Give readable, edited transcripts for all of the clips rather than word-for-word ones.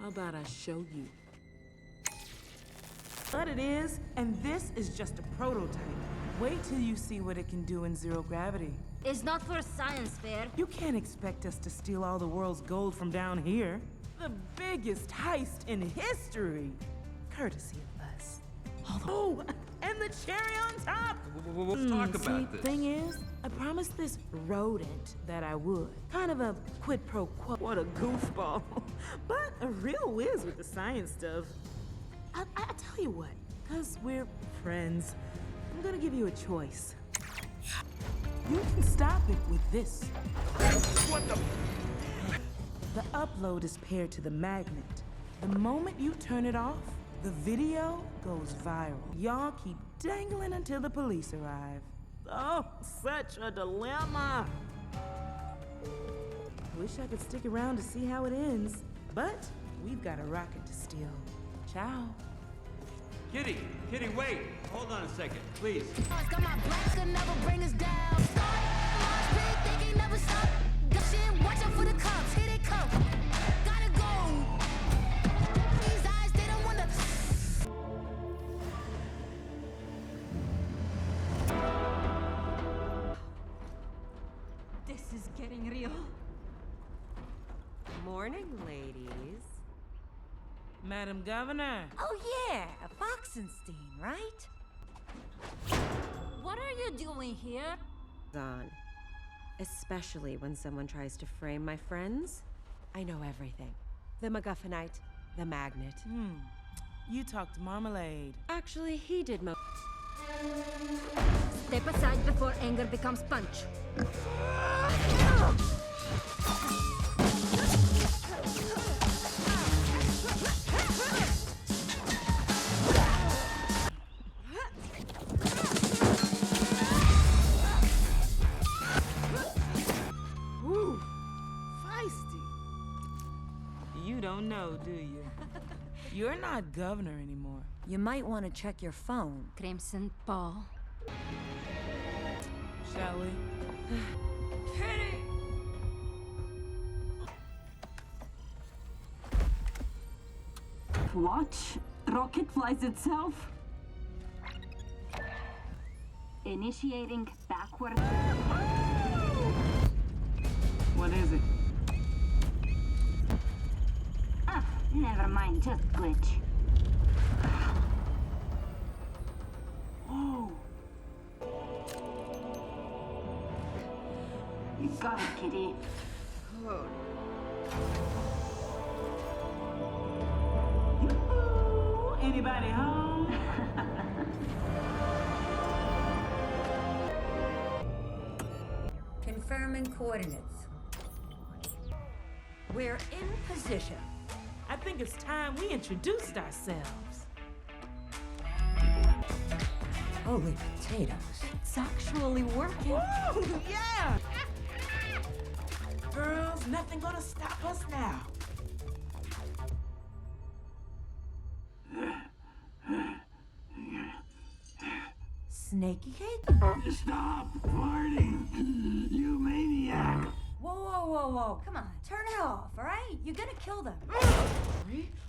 How about I show you? But it is, and this is just a prototype. Wait till you see what it can do in zero gravity. It's not for a science fair. You can't expect us to steal all the world's gold from down here. The biggest heist in history. Courtesy of us. Oh, and the cherry on top! We'll talk about this. Thing is, I promised this rodent that I would. Kind of a quid pro quo. What a goofball. But a real whiz with the science stuff. I tell you what, because we're friends, I'm gonna give you a choice. You can stop it with this. What the? The upload is paired to the magnet. The moment you turn it off, the video goes viral. Y'all keep dangling until the police arrive. Oh, such a dilemma. Wish I could stick around to see how it ends, but we've got a rocket to steal. Ciao. Kitty, wait. Hold on a second, please. Got my black could never bring us down. They can never stop. Shit, watch out for the cops. Here they come. Gotta go. These eyes, they don't wanna. This is getting real. Morning, ladies. Madam Governor. Oh yeah, Foxenstein, right? What are you doing here? On. Especially when someone tries to frame my friends. I know everything. The MacGuffinite, the magnet. You talked marmalade. Actually, he did most. Step aside before anger becomes punch. Ooh, feisty. You don't know, do you? You're not governor anymore. You might want to check your phone. Crimson Ball. Shall we? Watch. Rocket flies itself. Initiating backward. What is it? Ah, never mind, just glitch. Whoa. You got it, kitty. Yoo-hoo! Anybody home? Confirming coordinates. We're in position. I think it's time we introduced ourselves. Holy potatoes. It's actually working. Woo! Yeah! Girls, nothing gonna stop us now. Snaky cake? Stop farting, you maniac! Whoa. Come on, turn it off, all right? You're gonna kill them.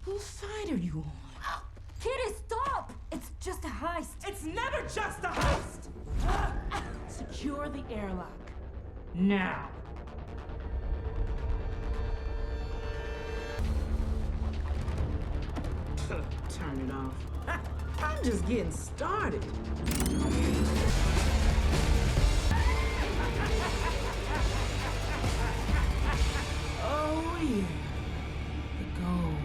Whose side are you on? Kitty, stop! It's just a heist. It's never just a heist! Secure the airlock. Now. Turn it off. I'm just getting started. Oh, yeah. The gold.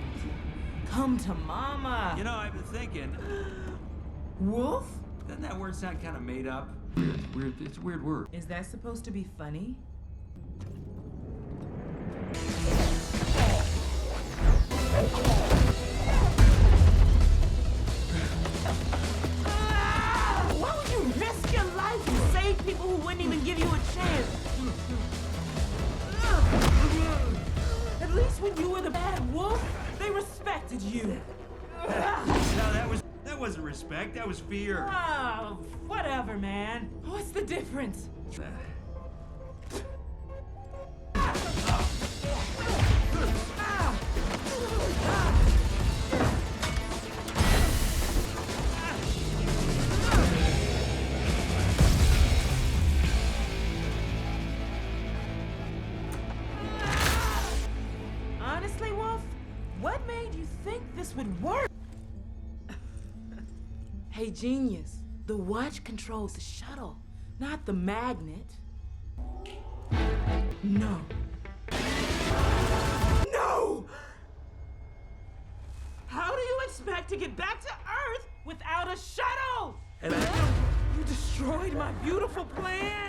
Come to mama. You know, I've been thinking, Wolf? doesn't that word sound kind of made up? Weird. It's a weird word. Is that supposed to be funny? Why would you risk your life and save people who wouldn't even give you a chance? At least when you were the bad wolf, they respected you. No, that wasn't respect. That was fear. Oh, whatever, man. What's the difference? Ah! off? What made you think this would work? Hey, genius. The watch controls the shuttle, not the magnet. No. No! How do you expect to get back to Earth without a shuttle? And You destroyed my beautiful plan!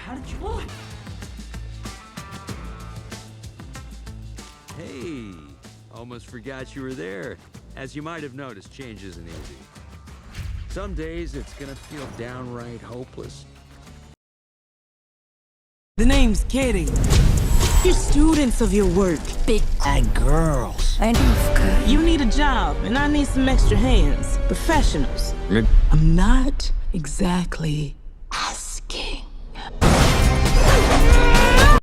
how did you... Hey, almost forgot you were there. As you might have noticed, change isn't easy. Some days it's gonna feel downright hopeless. The name's Kitty. You're students of your work. Big And girls. I know. You need a job, and I need some extra hands. Professionals. I'm not exactly